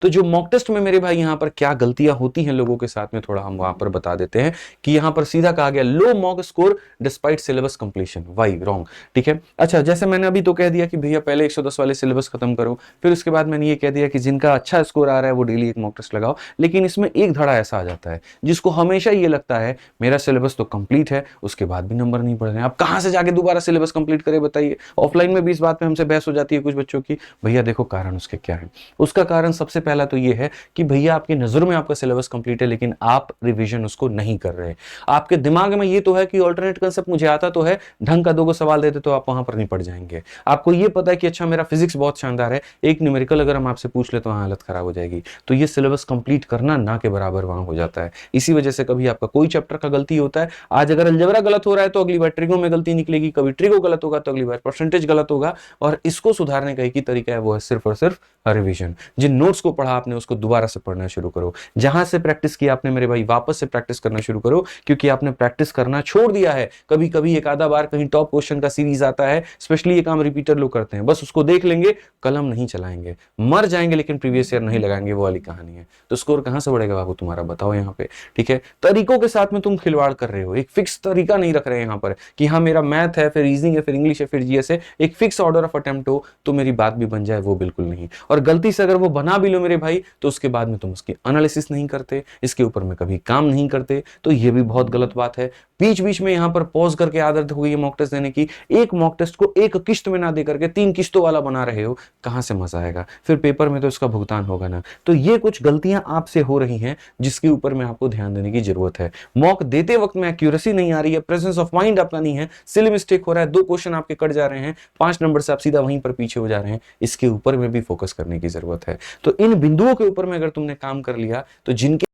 तो जो mock test में मेरे भाई यहाँ पर क्या गलतियां होती हैं लोगों के साथ में, थोड़ा हम वहां पर बता देते हैं कि यहाँ पर सीधा कहा गया low mock score despite syllabus completion, why wrong. ठीक है, अच्छा जैसे मैंने अभी तो कह दिया कि भैया पहले 110 वाले सिलेबस खत्म करो, फिर उसके बाद मैंने ये कह दिया कि जिनका अच्छा स्कोर आ रहा है वो डेली एक मॉक टेस्ट लगाओ, लेकिन इसमें एक धड़ा ऐसा आ जाता है जिसको हमेशा ये लगता है मेरा सिलेबस तो कंप्लीट है, उसके बाद भी नंबर नहीं बढ़ रहे हैं, आप कहां से जाके दोबारा सिलेबस कंप्लीट करें बताइए। ऑफलाइन में भी इस बात पे हमसे बहस हो जाती है कुछ बच्चों की। भैया देखो कारण उसके क्या है, उसका कारण सबसे पहला तो ये है कि भैया आपकी नजर में आपका सिलेबस कंप्लीट है लेकिन आप रिवीजन उसको नहीं कर रहे। आपके दिमाग में ये तो है कि ऑल्टरनेट कंसेप्ट मुझे आता तो है, ढंग का 2 सवाल देते तो आप वहां पर नहीं पड़ जाएंगे। आपको ये पता है कि अच्छा मेरा फिजिक्स बहुत शानदार है, एक न्यूमेरिकल अगर हम आपसे पूछ ले तो वहां हालत खराब हो जाएगी। तो ये सिलेबस कंप्लीट करना ना के बराबर वहां हो जाता है। इसी वजह से कभी आपका कोई चैप्टर का गलती होता है, आज अगर अलजेब्रा गलत हो रहा है तो अगली बार ट्रिगो में गलती निकलेगी, कभी ट्रिगो गलत होगा तो अगली बार परसेंटेज गलत होगा, और इसको सुधारने का एक ही तरीका है, वो है सिर्फ और सिर्फ रिवीजन। जिन नोट्स को पढ़ा आपने उसको दोबारा से पढ़ना शुरू करो, जहां से प्रैक्टिस किया आपने मेरे भाई वापस से प्रैक्टिस करना शुरू करो, क्योंकि आपने प्रैक्टिस करना छोड़ दिया है। कभी कभी एक आधा बार कहीं टॉप क्वेश्चन का सीरीज आता है, स्पेशली ये काम रिपीटर लोग करते हैं, बस उसको देख लेंगे, कलम नहीं चलाएंगे, मर जाएंगे लेकिन प्रीवियस ईयर नहीं लगाएंगे, वो वाली कहानी है। तो स्कोर कहां से बढ़ेगा बाबू तुम्हारा, बताओ यहाँ पे। ठीक है, तरीकों के साथ में तुम खिलवाड़ कर रहे हो, एक फिक्स तरीका नहीं रख रहे हैं यहाँ पर कि हाँ मेरा मैथ है, फिर रीजनिंग है, फिर इंग्लिश है, फिर जीएस है, एक फिक्स ऑर्डर ऑफ अटेम्प्ट हो तो मेरी बात भी बन जाए, वो बिल्कुल नहीं। और गलती से अगर वो बना भी लो मेरे भाई तो उसके बाद में तुम उसकी एनालिसिस नहीं करते, इसके ऊपर में कभी काम नहीं करते, तो ये भी बहुत गलत बात है। बीच बीच में यहां पर पॉज करके आदत हो गई है मॉक टेस्ट देने की, एक मॉक टेस्ट को एक किस्त में ना दे करके 3 किस्तों वाला बना रहे हो, कहां से मजा आएगा, फिर पेपर में तो इसका भुगतान होगा ना। तो ये कुछ गलतियां आपसे हो रही हैं जिसके ऊपर में आपको ध्यान देने की जरूरत है। मॉक देते वक्त में एक्यूरेसी नहीं आ रही है, प्रेजेंस ऑफ माइंड आपका नहीं है, सिली मिस्टेक हो रहा है, 2 क्वेश्चन आपके कट जा रहे हैं, 5 नंबर से आप सीधा वहीं पर पीछे हो जा रहे हैं, इसके ऊपर में भी फोकस करने की जरूरत है। तो इन बिंदुओं के ऊपर में अगर तुमने काम कर लिया तो जिनके